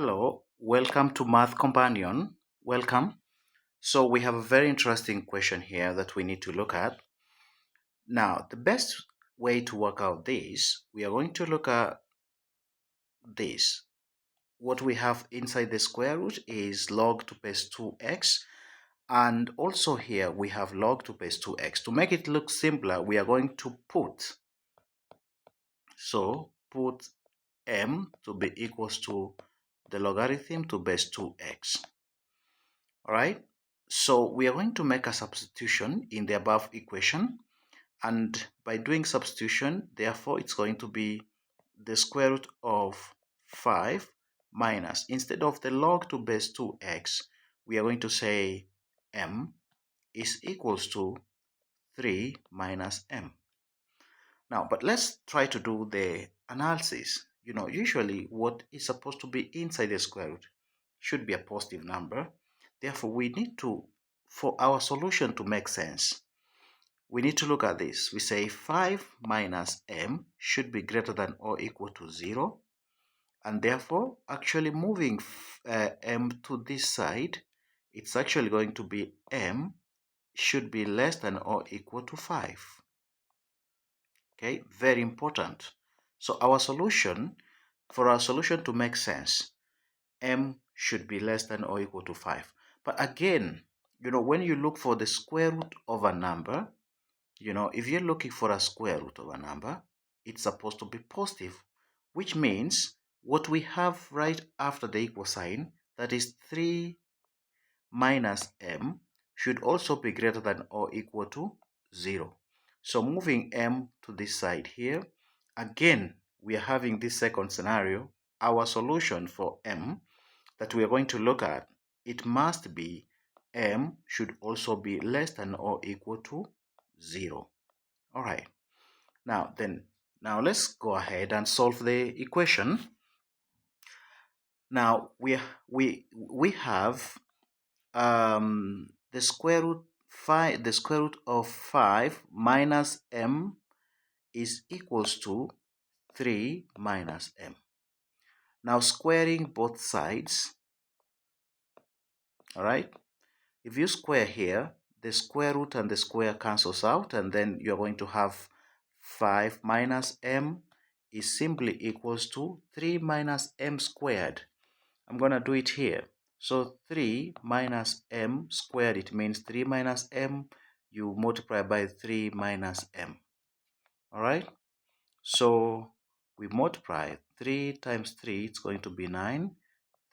Hello, welcome to Math Companion. Welcome. So we have a very interesting question here that we need to look at. Now, the best way to work out this, we are going to look at this. What we have inside the square root is log to base 2x, and also here we have log to base 2x. To make it look simpler, we are going to put m to be equals to the logarithm to base 2x. All right, so we are going to make a substitution in the above equation, and by doing substitution, therefore it's going to be the square root of 5 minus, instead of the log to base 2x, we are going to say m is equals to 3 minus m. Now, but let's try to do the analysis. Usually what is supposed to be inside the square root should be a positive number. Therefore, we need to, for our solution to make sense, we need to look at this. We say 5 minus m should be greater than or equal to 0. And therefore, actually moving m to this side, it's actually going to be m should be less than or equal to 5. Okay, very important. So our solution, for our solution to make sense, m should be less than or equal to 5. But again, when you look for the square root of a number, if you're looking for a square root of a number, it's supposed to be positive, which means what we have right after the equal sign, that is 3 minus m, should also be greater than or equal to 0. So moving m to this side here, again, we are having this second scenario. Our solution for m that we are going to look at, it must be m should also be less than or equal to 0. All right. Now let's go ahead and solve the equation. Now we have the square root of 5 minus m is equals to 3 minus m. Now squaring both sides, all right, if you square here, the square root and the square cancels out, and then you're going to have 5 minus m is simply equals to 3 minus m squared. I'm going to do it here. So 3 minus m squared, it means 3 minus m, you multiply by 3 minus m. All right, so we multiply 3 times 3, it's going to be 9.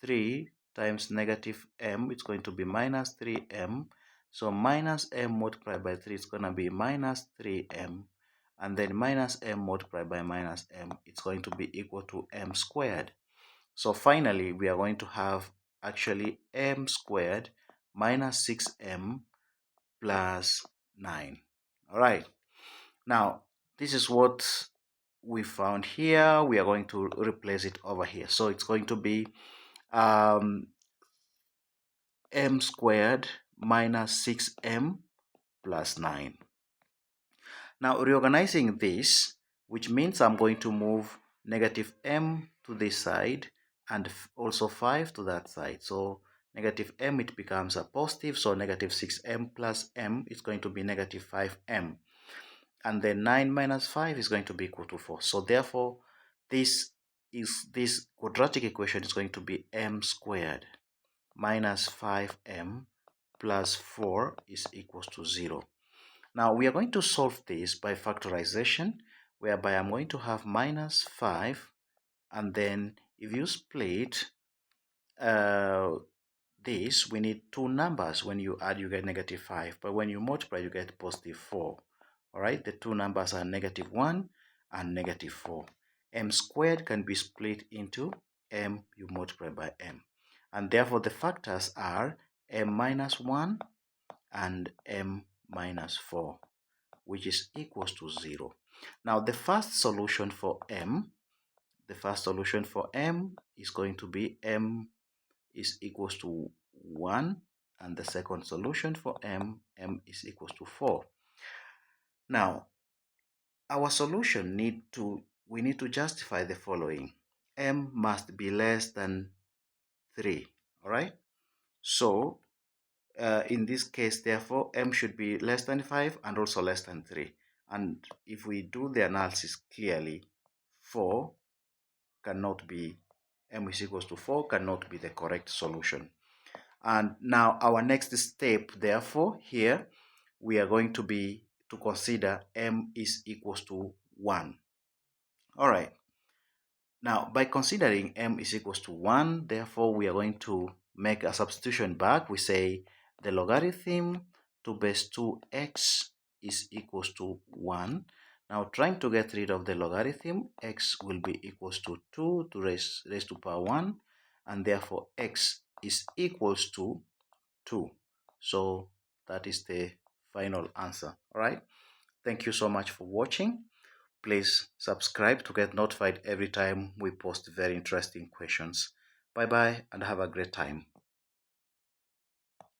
3 times negative m, it's going to be minus 3m. So minus m multiplied by 3 is going to be minus 3m. And then minus m multiplied by minus m, it's going to be equal to m squared. So finally, we are going to have actually m squared minus 6m plus 9. All right. Now, this is what we found here. We are going to replace it over here. So it's going to be m squared minus 6m plus 9. Now reorganizing this, which means I'm going to move negative m to this side and also 5 to that side. So negative m, it becomes a positive, so negative 6m plus m is going to be negative 5m. And then 9 minus 5 is going to be equal to 4. So therefore, this quadratic equation is going to be m squared minus 5m plus 4 is equals to 0. Now we are going to solve this by factorization, whereby I'm going to have minus 5, and then if you split this, we need two numbers. When you add, you get negative 5, but when you multiply, you get positive 4. All right, the two numbers are negative 1 and negative 4. M squared can be split into m you multiply by m, and therefore the factors are m minus 1 and m minus 4, which is equals to 0. Now the first solution for m is going to be m is equals to 1, and the second solution for m is equals to 4. Now our solution we need to justify the following. M must be less than 3. All right. So in this case, therefore, m should be less than 5 and also less than 3. And if we do the analysis clearly, 4 cannot be, m is equals to 4 cannot be the correct solution. And now our next step, therefore, here we are going to consider m is equals to 1. All right. Now, by considering m is equals to 1, therefore, we are going to make a substitution back. We say the logarithm to base 2x is equals to 1. Now, trying to get rid of the logarithm, x will be equals to 2 to raise to power 1, and therefore x is equals to 2. So that is the final answer. All right. Thank you so much for watching. Please subscribe to get notified every time we post very interesting questions. Bye bye and have a great time.